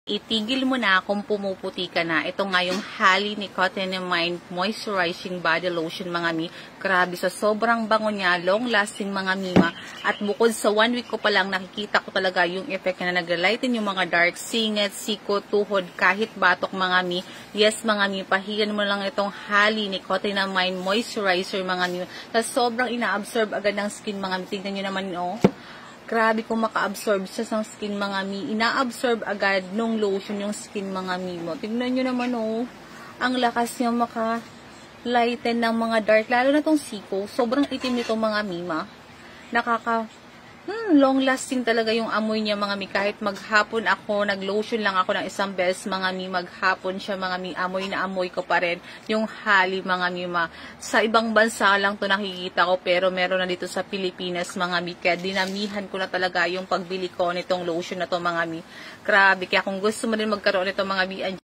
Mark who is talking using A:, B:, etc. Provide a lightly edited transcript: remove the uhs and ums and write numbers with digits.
A: Itigil mo na kung pumuputi ka na. Ito nga yung Hali ni Cotton & Mind Moisturizing Body Lotion mga mi. Grabe, sa sobrang bango niya, long lasting mga mima. At bukod sa 1 week ko pa lang, nakikita ko talaga yung effect na naglalighten yung mga dark, singit, siko, tuhod, kahit batok mga mi. Yes mga mi, pahigan mo lang itong Hali ni Cotton & Mind Moisturizer mga mi. Sa sobrang ina-absorb agad ng skin mga mi. Tingnan nyo naman oh. Grabe kung maka-absorb siya sa skin mga mi. Ina-absorb agad nung lotion yung skin mga mi mo. Tignan nyo naman oh. Ang lakas niya maka-lighten ng mga dark. Lalo na tong siko. Sobrang itim nitong mga mima. Long lasting talaga yung amoy niya mga mi. Kahit maghapon ako, nag-lotion lang ako ng isang beses mga mi. Maghapon siya mga mi. Amoy na amoy ko pa rin yung Hali mga mima. Sa ibang bansa lang to nakikita ko, pero meron na dito sa Pilipinas mga mi. Kaya dinamihan ko na talaga yung pagbili ko nitong lotion na to mga mi. Grabe. Kaya kung gusto mo rin magkaroon nito mga mi,